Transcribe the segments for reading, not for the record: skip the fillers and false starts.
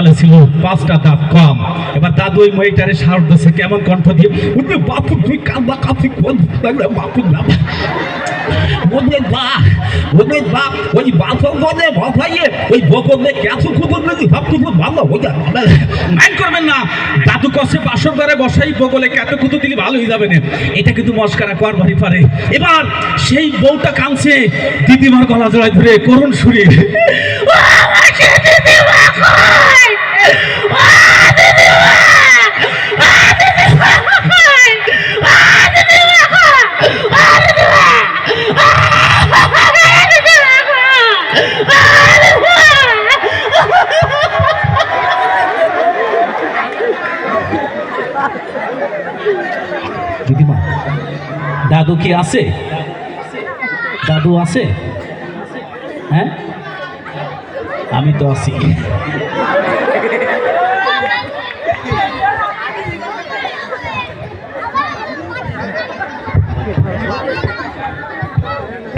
গালে ছিল 5টা দাঁত কম। এবার দাদু ওই মহিটারে সাহস দিচ্ছে কেমন কণ্ঠ দিয়ে, উঠবে বাপু তুই কাঁদবা কাঁপি কোন বাপু না ওই বাপ ওই বাথর বলে ভাইয়ে ওই বকলে ক্যাথু কুতুর নাকি ভাব কুতু ভালো ওই মাইন্ড করবেন না। দাদু কষে বাসর ঘরে বসাই বগলে ক্যাথু কুতু দিলে ভালো হয়ে যাবে না, এটা কিন্তু মস্কারা কর ভারী পারে। এবার সেই বউটা কাঁদছে, দিদিমার গলা জড়ায় ধরে করুণ সুরে দিদিমা দাদু কি আছে? দাদু আছে? হ্যাঁ আমি তো আছি।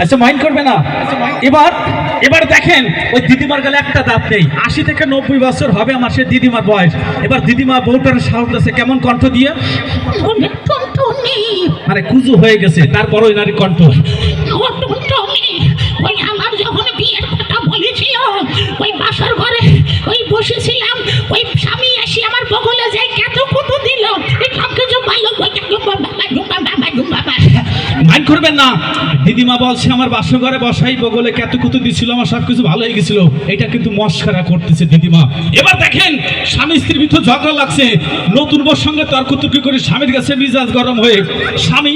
আচ্ছা মাইন্ড করবে না। এবার দেখেন ওই দিদিমার গালে একটা দাঁত নেই। 80 থেকে 90 বছর হবে আমার সে দিদিমার বয়স। এবার দিদিমা বউটার সাহস দিচ্ছে কেমন কণ্ঠ দিয়ে, মানে কুজু হয়ে গেছে তারপর ওই নারী কণ্ঠ, ওই আমার যখন বিয়ের কথা বলেছিল ওই বাসর ঘরে ওই বসেছিলাম, ওই স্বামী এসে আমার বগলে যায় কত কুটু দিল, এই সব কিছু ভালো মাইন্ড করবেন না। দিদিমা বলছে আমার বাসর ঘরে বসাই বগলে কত কুতু দিছিল, আমার সবকিছু ভালো হয়ে গেছিল, এটা কিন্তু মস্করা করতেছে দিদিমা। এবার দেখেন স্বামী স্ত্রীর ভিতর ঝগড়া লাগছে, নতুন বউর সঙ্গে তর্কতর্কি করে স্বামীর কাছে মিজাজ গরম হয়ে স্বামী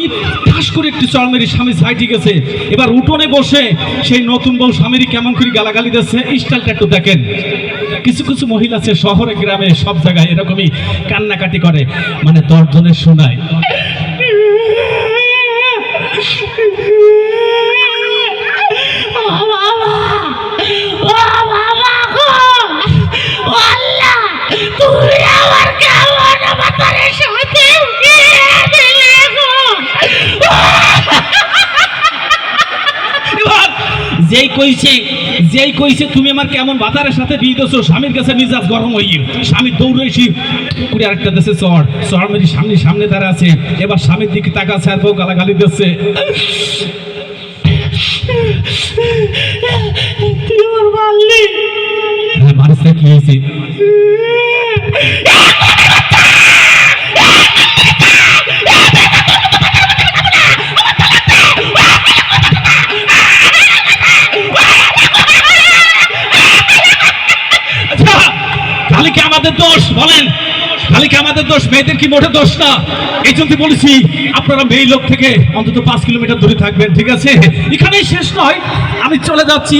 ঠাস করে একটু চড় মেরে স্বামী সাইডে গেছে। এবার উঠোনে বসে সেই নতুন বউ স্বামীর কেমন করে গালাগালি দিচ্ছে, স্টাইলটা একটু দেখেন। কিছু কিছু মহিলা আছে শহরে গ্রামে সব জায়গায় এরকমই কান্নাকাটি করে, মানে 10 জনের শোনায়। যেই কইছে তুমি আমার কেমন বাতারের সাথে বিয়ে দিছো, স্বামীর কাছে মিজাজ গরম হয়ে স্বামী দৌড়ে এসে কুড়ি আরেকটা দেশে চড় মেরি সামনে দাঁড়া আছে। এবার স্বামীর দিকে তাকাচ্ছে আর বউ গালাগালি দিচ্ছে, মানুষটা কি হয়েছে? খালি কি আমাদের দোষ বলেন? খালি কি আমাদের দোষ? মেয়েদের কি মোটে দোষ না? এই জন্য বলেছি আপনারা মেয়ে লোক থেকে অন্তত 5 কিলোমিটার দূরে থাকবেন, ঠিক আছে? এখানেই শেষ নয়, আমি চলে যাচ্ছি।